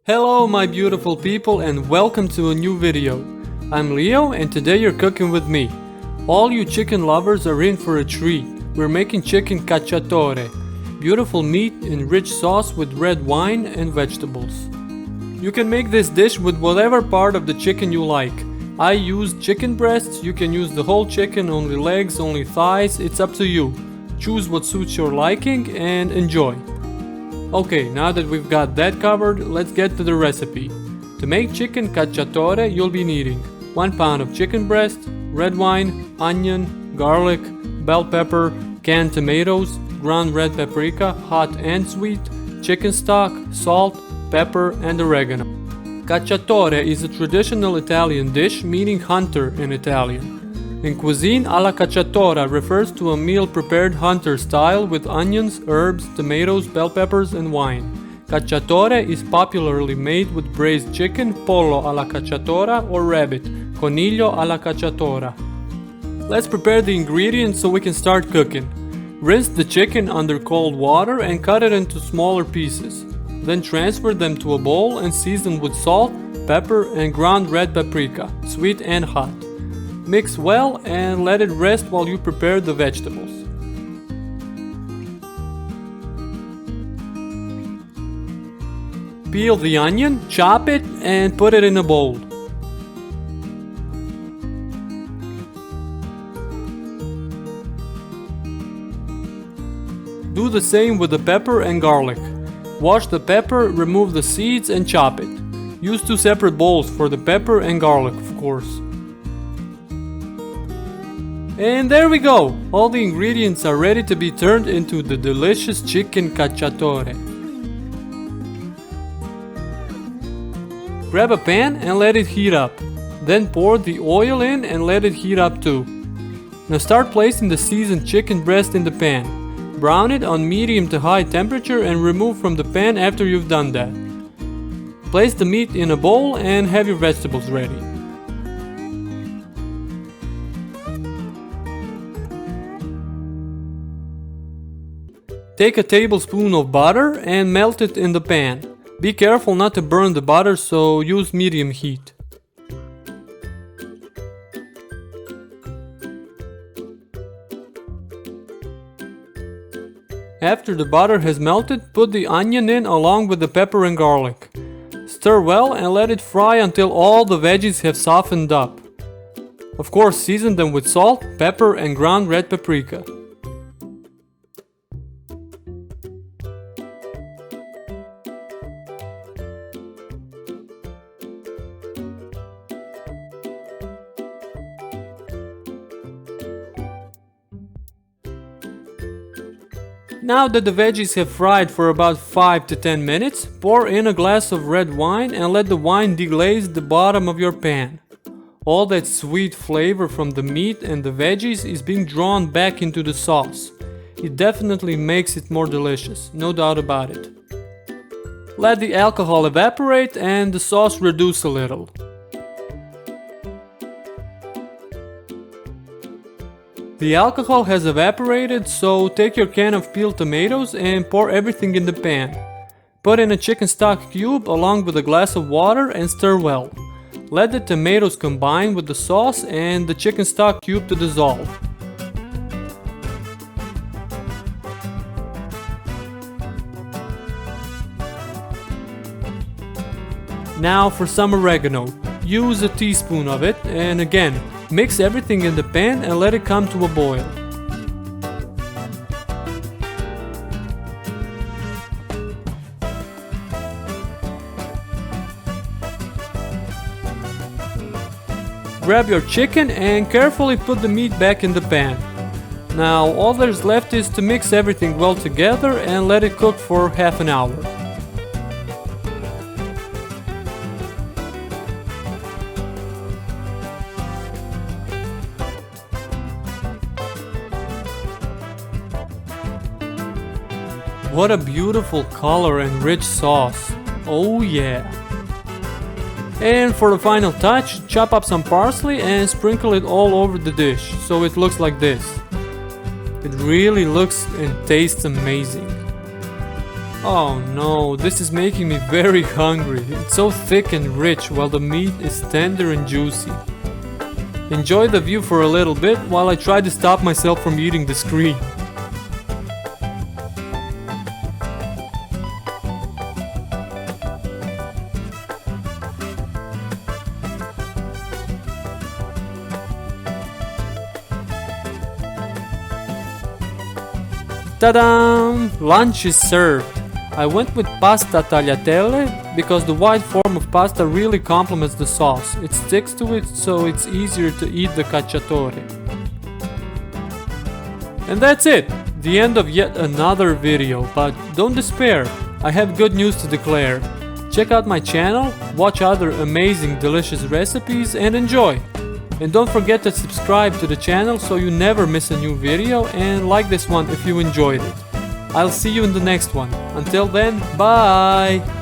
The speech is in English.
Hello my beautiful people and welcome to a new video. I'm Leo and today you're cooking with me. All you chicken lovers are in for a treat. We're making chicken cacciatore, beautiful meat in rich sauce with red wine and vegetables. You can make this dish with whatever part of the chicken you like. I use chicken breasts, you can use the whole chicken, only legs, only thighs, it's up to you. Choose what suits your liking and enjoy. Okay, now that we've got that covered, let's get to the recipe. To make chicken cacciatore, you'll be needing 1 pound of chicken breast, red wine, onion, garlic, bell pepper, canned tomatoes, ground red paprika, hot and sweet, chicken stock, salt, pepper, and oregano. Cacciatore is a traditional Italian dish meaning hunter in Italian. In cuisine, alla cacciatora refers to a meal prepared hunter style with onions, herbs, tomatoes, bell peppers, and wine. Cacciatore is popularly made with braised chicken, pollo alla cacciatora, or rabbit, coniglio alla cacciatora. Let's prepare the ingredients so we can start cooking. Rinse the chicken under cold water and cut it into smaller pieces. Then transfer them to a bowl and season with salt, pepper, and ground red paprika, sweet and hot. Mix well and let it rest while you prepare the vegetables. Peel the onion, chop it, and put it in a bowl. Do the same with the pepper and garlic. Wash the pepper, remove the seeds, and chop it. Use 2 separate bowls for the pepper and garlic, of course. And there we go! All the ingredients are ready to be turned into the delicious chicken cacciatore. Grab a pan and let it heat up. Then pour the oil in and let it heat up too. Now start placing the seasoned chicken breast in the pan. Brown it on medium to high temperature and remove from the pan after you've done that. Place the meat in a bowl and have your vegetables ready. Take a tablespoon of butter and melt it in the pan. Be careful not to burn the butter, so use medium heat. After the butter has melted, put the onion in along with the pepper and garlic. Stir well and let it fry until all the veggies have softened up. Of course, season them with salt, pepper, and ground red paprika. Now that the veggies have fried for about 5 to 10 minutes, pour in a glass of red wine and let the wine deglaze the bottom of your pan. All that sweet flavor from the meat and the veggies is being drawn back into the sauce. It definitely makes it more delicious, no doubt about it. Let the alcohol evaporate and the sauce reduce a little. The alcohol has evaporated, so take your can of peeled tomatoes and pour everything in the pan. Put in a chicken stock cube along with a glass of water and stir well. Let the tomatoes combine with the sauce and the chicken stock cube to dissolve. Now for some oregano. Use a teaspoon of it and again, mix everything in the pan and let it come to a boil. Grab your chicken and carefully put the meat back in the pan. Now all there's left is to mix everything well together and let it cook for half an hour. What a beautiful color and rich sauce. Oh yeah. And for the final touch, chop up some parsley and sprinkle it all over the dish so it looks like this. It really looks and tastes amazing. Oh no, this is making me very hungry. It's so thick and rich while the meat is tender and juicy. Enjoy the view for a little bit while I try to stop myself from eating the screen. Ta-da! Lunch is served. I went with pasta tagliatelle because the white form of pasta really complements the sauce. It sticks to it, so it's easier to eat the cacciatore. And that's it! The end of yet another video, but don't despair, I have good news to declare. Check out my channel, watch other amazing delicious recipes and enjoy! And don't forget to subscribe to the channel so you never miss a new video, and like this one if you enjoyed it. I'll see you in the next one. Until then, bye!